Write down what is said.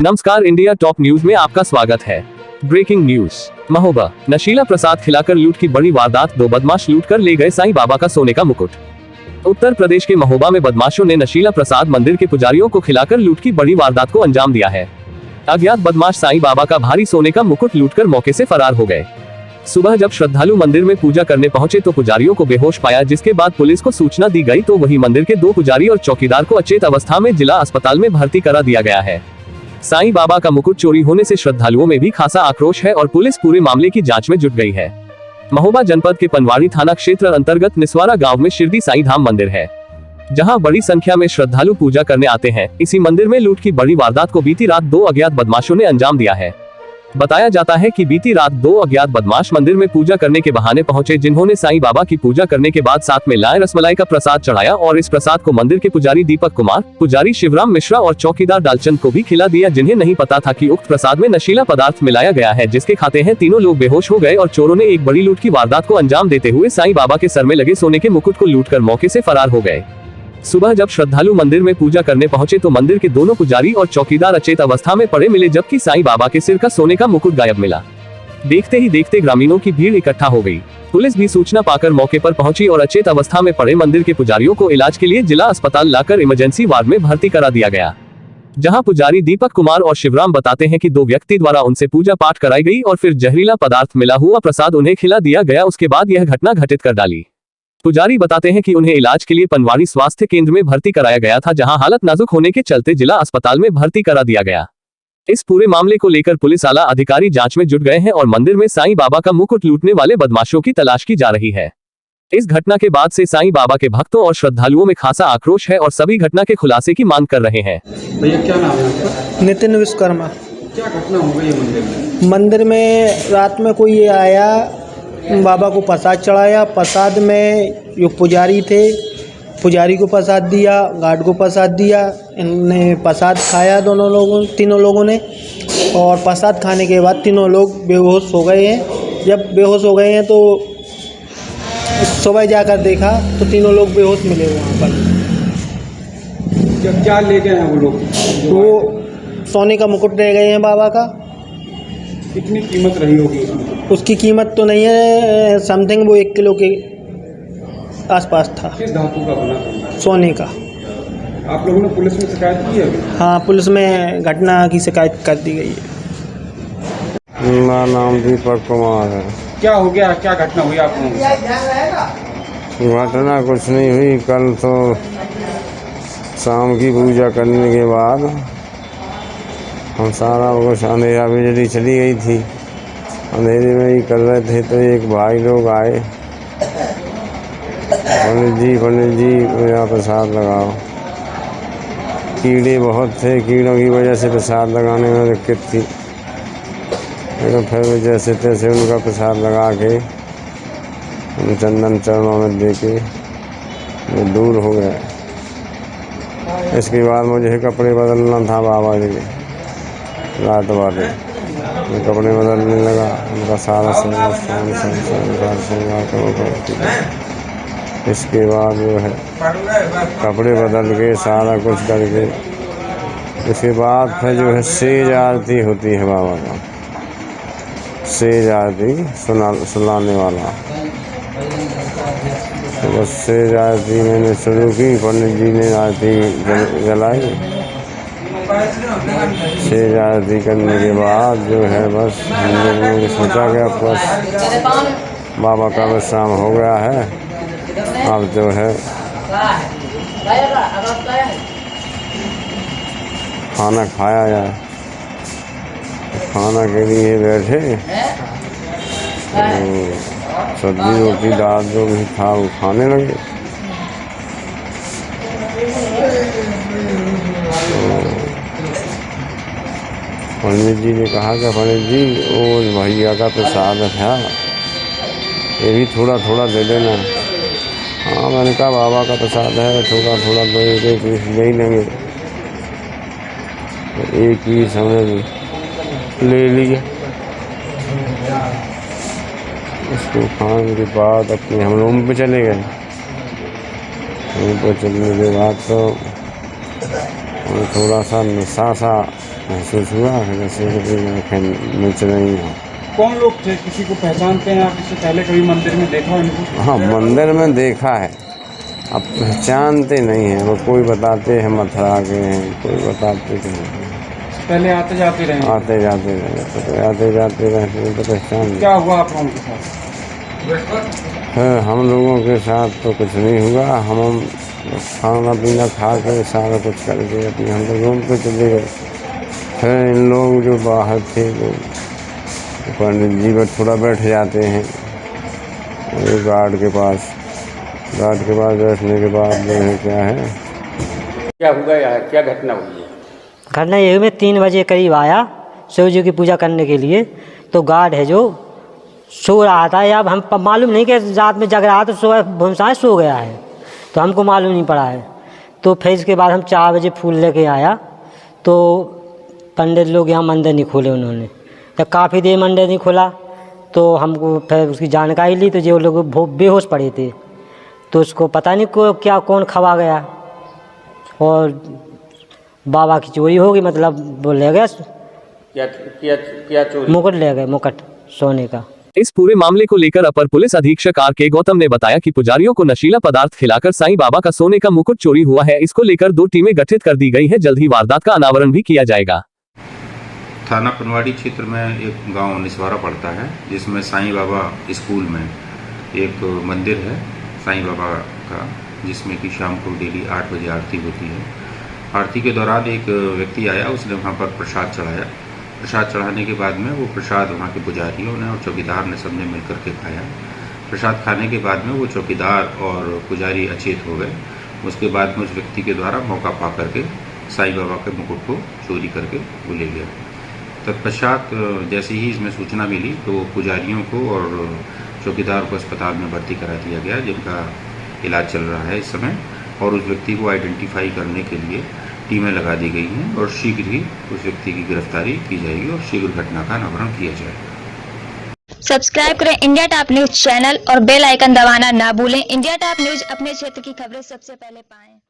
नमस्कार, India top news में आपका स्वागत है। Breaking news. महोबा, नशीला प्रसाद खिलाकर लूट की बड़ी वारदात, 2 बदमाश लूट कर ले गए साईं बाबा का सोने का मुकुट। उत्तर प्रदेश के महोबा में बदमाशों ने नशीला प्रसाद मंदिर के पुजारियों को खिलाकर लूट की बड़ी वारदात को अंजाम दिया है। अज्ञात बदमाश साईं बाबा का भारी सोने का मुकुट लूटकर मौके से फरार हो गए। सुबह जब श्रद्धालु मंदिर में पूजा करने पहुंचे तो पुजारियों को बेहोश पाया, जिसके बाद पुलिस को सूचना दी गई तो वही मंदिर के 2 पुजारी और चौकीदार को अचेत अवस्था में जिला अस्पताल में भर्ती करा दिया गया है। साईं बाबा का मुकुट चोरी होने से श्रद्धालुओं में भी खासा आक्रोश है और पुलिस पूरे मामले की जांच में जुट गई है। महोबा जनपद के पनवाड़ी थाना क्षेत्र अंतर्गत निस्वारा गांव में शिरडी साईं धाम मंदिर है, जहां बड़ी संख्या में श्रद्धालु पूजा करने आते हैं। इसी मंदिर में लूट की बड़ी वारदात को बीती रात 2 अज्ञात बदमाशों ने अंजाम दिया है। बताया जाता है कि बीती रात 2 अज्ञात बदमाश मंदिर में पूजा करने के बहाने पहुंचे, जिन्होंने साईं बाबा की पूजा करने के बाद साथ में लाए रसमलाई का प्रसाद चढ़ाया और इस प्रसाद को मंदिर के पुजारी दीपक कुमार, पुजारी शिवराम मिश्रा और चौकीदार डालचंद को भी खिला दिया, जिन्हें नहीं पता था कि उक्त प्रसाद में नशीला पदार्थ मिलाया गया है, जिसके खाते हैं तीनों लोग बेहोश हो गए और चोरों ने एक बड़ी लूट की वारदात को अंजाम देते हुए साईं बाबा के सर में लगे सोने के मुकुट को लूटकर मौके से फरार हो गए। सुबह जब श्रद्धालु मंदिर में पूजा करने पहुंचे तो मंदिर के दोनों पुजारी और चौकीदार अचेत अवस्था में पड़े मिले, जबकि साईं बाबा के सिर का सोने का मुकुट गायब मिला। देखते ही देखते ग्रामीणों की भीड़ इकट्ठा हो गई। पुलिस भी सूचना पाकर मौके पर पहुंची और अचेत अवस्था में पड़े मंदिर के पुजारियों को इलाज के लिए जिला अस्पताल लाकर इमरजेंसी वार्ड में भर्ती करा दिया गया, जहां पुजारी दीपक कुमार और शिवराम बताते हैं कि 2 व्यक्ति द्वारा उनसे पूजा पाठ कराई गई और फिर जहरीला पदार्थ मिला हुआ प्रसाद उन्हें खिला दिया गया। उसके बाद यह घटना घटित कर डाली। पुजारी बताते हैं कि उन्हें इलाज के लिए पनवाड़ी स्वास्थ्य केंद्र में भर्ती कराया गया था, जहां हालत नाजुक होने के चलते जिला अस्पताल में भर्ती करा दिया गया। इस पूरे मामले को लेकर पुलिस आला अधिकारी जांच में जुट गए हैं और मंदिर में साईं बाबा का मुकुट लूटने वाले बदमाशों की तलाश की जा रही है। इस घटना के बाद से साईं बाबा के भक्तों और श्रद्धालुओं में खासा आक्रोश है और सभी घटना के खुलासे की मांग कर रहे हैं। भैया क्या नाम है आपका? नितिन विश्वकर्मा। क्या घटना हो गई मंदिर में? मंदिर में रात में कोई आया, बाबा को प्रसाद चढ़ाया। प्रसाद में जो पुजारी थे, पुजारी को प्रसाद दिया, गार्ड को प्रसाद दिया। इनने प्रसाद खाया तीनों लोगों ने, और प्रसाद खाने के बाद तीनों लोग बेहोश हो गए हैं। जब बेहोश हो गए हैं तो सुबह जाकर देखा तो तीनों लोग बेहोश मिले वहाँ पर। क्या ले गए हैं वो लोग? वो सोने का मुकुट ले गए हैं बाबा का। कितनी कीमत रही होगी उसकी कीमत तो नहीं है, समथिंग वो 1 किलो के आसपास था। किस धातु का बना था? सोने का। आप लोगों ने पुलिस में शिकायत की है? हाँ, पुलिस में घटना की शिकायत कर दी गई है। मेरा नाम दीपक कुमार है। क्या हो गया? क्या घटना हुई आप लोगों को? घटना कुछ नहीं हुई। कल तो शाम की पूजा करने के बाद हम सारा कुछ अंधेरा, बिजली चली गई थी, अंधेरे में ही कर रहे थे तो एक भाई लोग आए, पंडित जी मेरा प्रसाद लगाओ। कीड़े बहुत थे, कीड़ों की वजह से प्रसाद लगाने में दिक्कत थी, लेकिन फिर जैसे तैसे उनका प्रसाद लगा के चंदन चरणों में दे के वो दूर हो गया। इसके बाद मुझे कपड़े बदलना था बाबा जी के, रात वाले मैं कपड़े बदलने लगा। उनका सारा श्रृंगार इसके बाद जो है कपड़े बदल के सारा कुछ करके, इसके बाद फिर जो है सेज आरती होती है बाबा का, सेज आरती सुनाने वाला। तो बस सेज आरती मैंने शुरू की, पंडित जी ने आरती जलाई। सेज आरती करने के बाद जो है बस हम लोगों ने सोचा कि अब बस बाबा का विश्राम हो गया है, अब जो है खाना खाया जाए। खाना के लिए बैठे तो सब्जी रोटी दाल जो भी था वो खाने लगे। पंडित जी ने कहा कि पंडित जी वो भैया का प्रसाद था, ये भी थोड़ा थोड़ा दे देना। हाँ, मैंने कहा बाबा का प्रसाद है, थोड़ा थोड़ा दो, एक पीस ले ही लेंगे। तो एक पीस हमने ले लिया। उसको खाने के बाद अपने हम रूम पे चले गए। रूम पे चलने के बाद तो थोड़ा सा नशा सा महसूस हुआ जैसे मिच रही हैं। कौन लोग थे, किसी को पहचानते हैं आप? इससे पहले कभी मंदिर में देखा इनको? हाँ, मंदिर में देखा है, अब पहचानते नहीं हैं। वो कोई बताते हैं मथुरा के हैं, कोई बताते तो नहीं। पहले आते जाते रहे? आते जाते रहे तो आते जाते रहते तो पहचान। क्या हुआ आप लोगों के साथ? फिर हम लोगों के साथ तो कुछ नहीं हुआ। हम खाना पीना खा के सारा कुछ करके अपने हम लोग रूम पे चले गए। फिर इन लोग जो बाहर थे वो पंडित जी पर थोड़ा बैठ जाते हैं गार्ड के पास बैठने के बाद जो है क्या है, क्या हुआ है, क्या घटना हुई है? घटना ये हुई, मैं 3 बजे करीब आया शिव जी की पूजा करने के लिए। तो गार्ड है जो सो रहा था, या हम मालूम नहीं कि रात में जग रहा था, सो भूमसाए सो गया है, तो हमको मालूम नहीं पड़ा है। तो फिर इसके बाद हम 4 बजे फूल लेके आया, तो पंडित लोग यहाँ मंदिर नहीं खोले उन्होंने। जब काफ़ी देर मंदिर नहीं खोला तो हमको फिर उसकी जानकारी ली, तो जो लोग बेहोश पड़े थे, तो उसको पता नहीं क्या कौन खवा गया और बाबा की चोरी हो गई, मतलब वो ले गया। क्या चोरी? मुकुट ले गए, मुकुट सोने का। इस पूरे मामले को लेकर अपर पुलिस अधीक्षक R.K. गौतम ने बताया कि पुजारियों को नशीला पदार्थ खिलाकर साईं बाबा का सोने का मुकुट चोरी हुआ है। इसको लेकर 2 टीमें गठित कर दी गई है। जल्द ही वारदात का अनावरण भी किया जाएगा। थाना पनवाड़ी क्षेत्र में एक गांव निस्वारा पड़ता है, जिसमें साईं बाबा स्कूल में एक मंदिर है साईं बाबा का, जिसमें कि शाम को डेली 8 बजे आरती होती है। आरती के दौरान एक व्यक्ति आया, उसने वहाँ पर प्रसाद चढ़ाया। प्रसाद चढ़ाने के बाद में वो प्रसाद वहाँ के पुजारियों ने और चौकीदार ने सबने मिल कर के खाया। प्रसाद खाने के बाद में वो चौकीदार और पुजारी अचेत हो गए। उसके बाद में उस व्यक्ति के द्वारा मौका पा करके साईं बाबा के मुकुट को चोरी करके वो ले गया। तत्पश्चात जैसे ही इसमें सूचना मिली तो पुजारियों को और चौकीदार को अस्पताल में भर्ती करा दिया गया, जिनका इलाज चल रहा है इस समय। और उस व्यक्ति को आइडेंटिफाई करने के लिए टीमें लगा दी गई हैं और शीघ्र ही उस व्यक्ति की गिरफ्तारी की जाएगी और शीघ्र घटना का अनावरण किया जाएगा। सब्सक्राइब करें इंडिया टॉप न्यूज चैनल और बेल आइकन दबाना ना भूलें। इंडिया टॉप न्यूज अपने क्षेत्र की खबरें सबसे पहले पाएं।